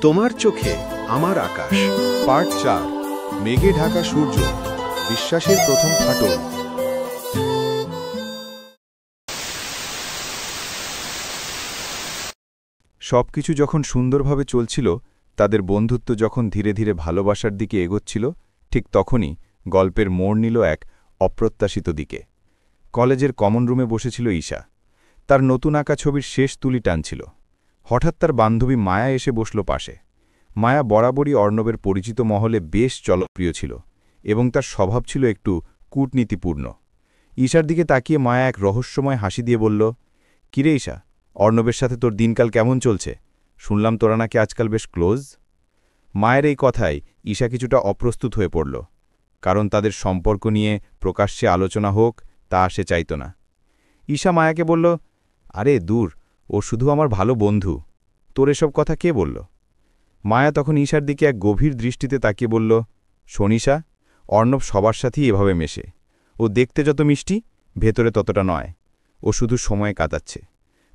তোমার চোখে আমার আকাশ, পার্ট ৪। মেঘে ঢাকা সূর্য, বিশ্বাসের প্রথম ফাটল। সবকিছু যখন সুন্দরভাবে চলছিল, তাদের বন্ধুত্ব যখন ধীরে ধীরে ভালোবাসার দিকে এগোচ্ছিল, ঠিক তখনই গল্পের মোড় নিল এক অপ্রত্যাশিত দিকে। কলেজের কমন রুমে বসেছিল ঈশা। তার নতুন আঁকা ছবির শেষ তুলি টানছিল। হঠাৎ তার বান্ধবী মায়া এসে বসল পাশে। মায়া বরাবরই অর্ণবের পরিচিত মহলে বেশ জনপ্রিয় ছিল এবং তার স্বভাব ছিল একটু কূটনীতিপূর্ণ। ঈশার দিকে তাকিয়ে মায়া এক রহস্যময় হাসি দিয়ে বলল, কিরে ঈশা, অর্ণবের সাথে তোর দিনকাল কেমন চলছে? শুনলাম তোরা নাকি আজকাল বেশ ক্লোজ। মায়ের এই কথায় ঈশা কিছুটা অপ্রস্তুত হয়ে পড়ল, কারণ তাদের সম্পর্ক নিয়ে প্রকাশ্যে আলোচনা হোক তা সে চাইত না। ঈশা মায়াকে বলল, আরে দূর, ও শুধু আমার ভালো বন্ধু, তোর এসব কথা কে বলল? মায়া তখন ঈশার দিকে এক গভীর দৃষ্টিতে তাকিয়ে বলল, শোন ঈশা, অর্ণব সবার সাথেই এভাবে মেশে। ও দেখতে যত মিষ্টি, ভেতরে ততটা নয়। ও শুধু সময় কাটাচ্ছে।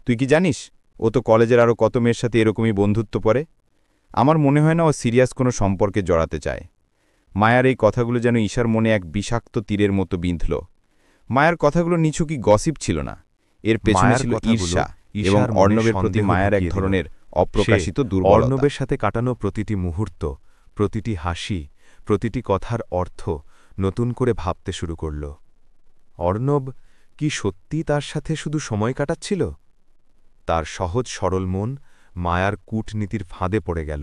তুই কি জানিস, ও তো কলেজের আরও কত মেয়ের সাথে এরকমই বন্ধুত্ব পড়ে। আমার মনে হয় না ও সিরিয়াস কোনো সম্পর্কে জড়াতে চায়। মায়ার এই কথাগুলো যেন ঈশার মনে এক বিষাক্ত তীরের মতো বিঁধল। মায়ার কথাগুলো নিছকই গসিপ ছিল না, এর পেছনে ছিল ঈর্ষা এবং অর্ণবের প্রতি মায়ার এক ধরনের অপ্রকাশিত দুর্বলতা। অর্ণবের সাথে কাটানো প্রতিটি মুহূর্ত, প্রতিটি হাসি, প্রতিটি কথার অর্থ নতুন করে ভাবতে শুরু করল। অর্ণব কি সত্যি তার সাথে শুধু সময় কাটাচ্ছিল? তার সহজ সরল মন মায়ার কূটনীতির ফাঁদে পড়ে গেল।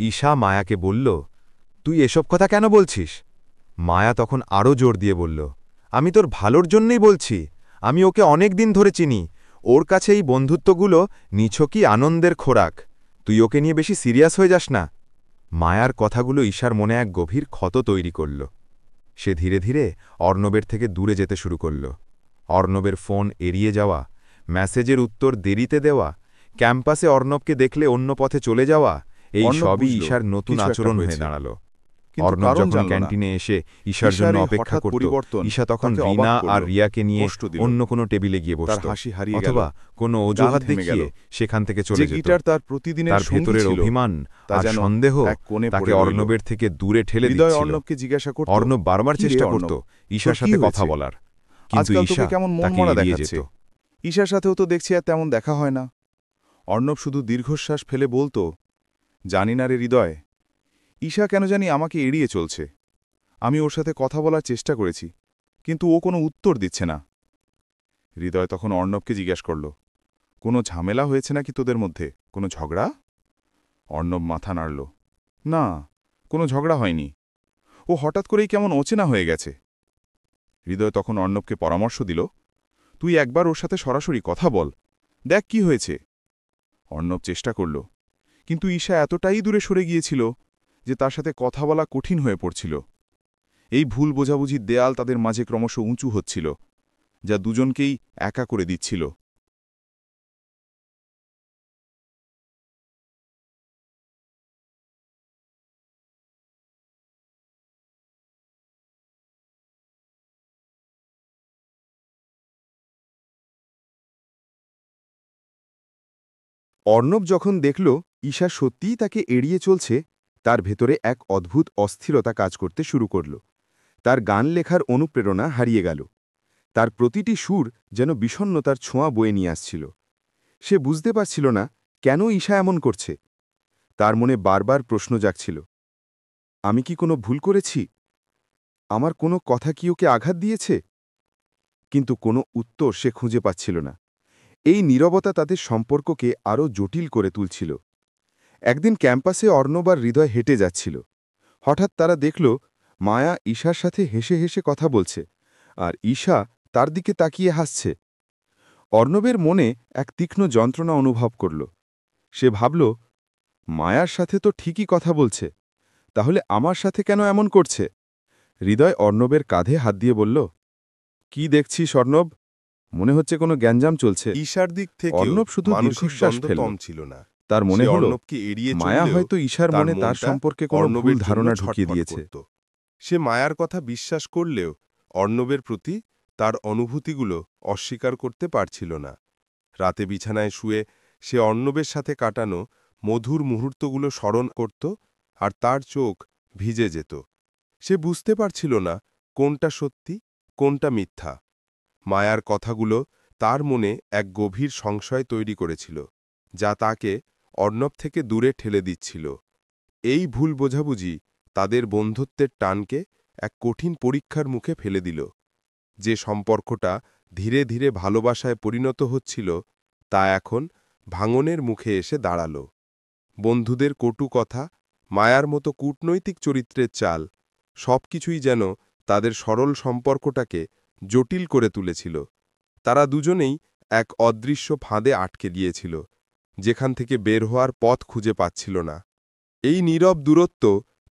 ঈশা মায়াকে বলল, তুই এসব কথা কেন বলছিস? মায়া তখন আরও জোর দিয়ে বলল, আমি তোর ভালোর জন্যই বলছি। আমি ওকে অনেক দিন ধরে চিনি। ওর কাছে এই বন্ধুত্বগুলো নিছকই আনন্দের খোরাক। তুই ওকে নিয়ে বেশি সিরিয়াস হয়ে যাস না। মায়ার কথাগুলো ঈশার মনে এক গভীর ক্ষত তৈরি করল। সে ধীরে ধীরে অর্ণবের থেকে দূরে যেতে শুরু করল। অর্ণবের ফোন এড়িয়ে যাওয়া, মেসেজের উত্তর দেরিতে দেওয়া, ক্যাম্পাসে অর্ণবকে দেখলে অন্য পথে চলে যাওয়া, এই সবই ঈশার নতুন আচরণ হয়ে দাঁড়াল। অর্ণব যখন ক্যান্টিনে এসে ঈশার জন্য অপেক্ষা করত, ঈশা তখন রিনা আর রিয়াকে নিয়ে অন্য কোনো টেবিলে গিয়ে বসত, অথবা কোনো অজুহাত দেখিয়ে সেখান থেকে চলে যেত। তার ভেতরের অভিমান আর সন্দেহ তাকে অর্ণবের থেকে দূরে ঠেলে দিচ্ছিল। অর্ণব বারবার চেষ্টা করত ঈশার সাথে কথা বলার, কিন্তু ঈশা তাকে এড়িয়ে যেত। ঈশার সাথেও তো দেখছি আর তেমন দেখা হয় না। অর্ণব শুধু দীর্ঘশ্বাস ফেলে বলত, জানি না রে হৃদয়, ঈশা কেন জানি আমাকে এড়িয়ে চলছে। আমি ওর সাথে কথা বলার চেষ্টা করেছি, কিন্তু ও কোনো উত্তর দিচ্ছে না। হৃদয় তখন অর্ণবকে জিজ্ঞাসা করল, কোনো ঝামেলা হয়েছে নাকি তোদের মধ্যে, কোনো ঝগড়া? অর্ণব মাথা নাড়ল, না, কোনো ঝগড়া হয়নি। ও হঠাৎ করেই কেমন অচেনা হয়ে গেছে। হৃদয় তখন অর্ণবকে পরামর্শ দিল, তুই একবার ওর সাথে সরাসরি কথা বল, দেখ কি হয়েছে। অর্ণব চেষ্টা করল, কিন্তু ঈশা এতটাই দূরে সরে গিয়েছিল যে তার সাথে কথা বলা কঠিন হয়ে পড়ছিল। এই ভুল বোঝাবুঝির দেয়াল তাদের মাঝে ক্রমশ উঁচু হচ্ছিল, যা দুজনকেই একা করে দিচ্ছিল। অর্ণব যখন দেখল ঈশা সত্যিই তাকে এড়িয়ে চলছে, তার ভেতরে এক অদ্ভুত অস্থিরতা কাজ করতে শুরু করল। তার গান লেখার অনুপ্রেরণা হারিয়ে গেল। তার প্রতিটি সুর যেন বিষণ্ণতার ছোঁয়া বয়ে নিয়ে আসছিল। সে বুঝতে পারছিল না কেন ঈশা এমন করছে। তার মনে বারবার প্রশ্ন জাগছিল, আমি কি কোনো ভুল করেছি? আমার কোনো কথা কি ওকে আঘাত দিয়েছে? কিন্তু কোনো উত্তর সে খুঁজে পাচ্ছিল না। এই নীরবতা তাদের সম্পর্ককে আরও জটিল করে তুলছিল। একদিন ক্যাম্পাসে অর্ণব আর হৃদয় হেঁটে যাচ্ছিল। হঠাৎ তারা দেখল মায়া ঈশার সাথে হেসে হেসে কথা বলছে, আর ঈশা তার দিকে তাকিয়ে হাসছে। অর্ণবের মনে এক তীক্ষ্ণ যন্ত্রণা অনুভব করল। সে ভাবল, মায়ার সাথে তো ঠিকই কথা বলছে, তাহলে আমার সাথে কেন এমন করছে? হৃদয় অর্ণবের কাঁধে হাত দিয়ে বলল, কি দেখছিস অর্ণব? মনে হচ্ছে কোনো গ্যাঞ্জাম চলছে। ঈশার দিক থেকে অর্ণব শুধু দীর্ঘশ্বাস ফেলল। ছিল না। তার মনে হল মায়া হয়তো ঈশার মনে তার সম্পর্কে কোনো ভুল ধারণা ঢুকিয়ে দিয়েছে। সে মায়ার কথা বিশ্বাস করলেও অর্ণবের প্রতি তার অনুভূতিগুলো অস্বীকার করতে পারছিল না। রাতে বিছানায় শুয়ে সে অর্ণবের সাথে কাটানো মধুর মুহূর্তগুলো স্মরণ করত আর তার চোখ ভিজে যেত। সে বুঝতে পারছিল না কোনটা সত্যি কোনটা মিথ্যা। মায়ার কথাগুলো তার মনে এক গভীর সংশয় তৈরি করেছিল, যা তাকে অর্ণব থেকে দূরে ঠেলে দিচ্ছিল। এই ভুল বোঝাবুঝি তাদের বন্ধুত্বের টানকে এক কঠিন পরীক্ষার মুখে ফেলে দিল। যে সম্পর্কটা ধীরে ধীরে ভালোবাসায় পরিণত হচ্ছিল, তা এখন ভাঙনের মুখে এসে দাঁড়াল। বন্ধুদের কটু কথা, মায়ার মতো কূটনৈতিক চরিত্রের চাল, সবকিছুই যেন তাদের সরল সম্পর্কটাকে জটিল করে তুলেছিল। তারা দুজনেই এক অদৃশ্য ফাঁদে আটকে গিয়েছিল, যেখান থেকে বের হওয়ার পথ খুঁজে পাচ্ছিল না। এই নীরব দূরত্ব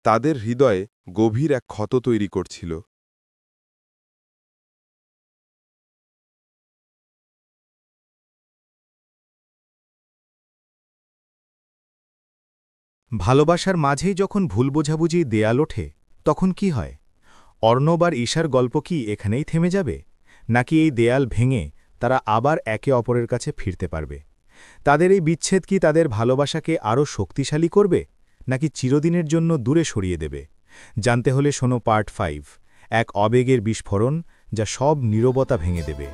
তাদের হৃদয়ে গভীর এক ক্ষত তৈরি করছিল। ভালোবাসার মাঝেই যখন ভুল বোঝাবুঝি দেয়াল ওঠে, তখন কি হয়? অর্ণব আর ঈশার গল্প কি এখানেই থেমে যাবে, নাকি এই দেয়াল ভেঙে তারা আবার একে অপরের কাছে ফিরতে পারবে? তাদের এই বিচ্ছেদ কি তাদের ভালোবাসাকে আরও শক্তিশালী করবে, নাকি চিরদিনের জন্য দূরে সরিয়ে দেবে? জানতে হলে শোনো পার্ট 5, এক আবেগের বিস্ফোরণ যা সব নীরবতা ভেঙে দেবে।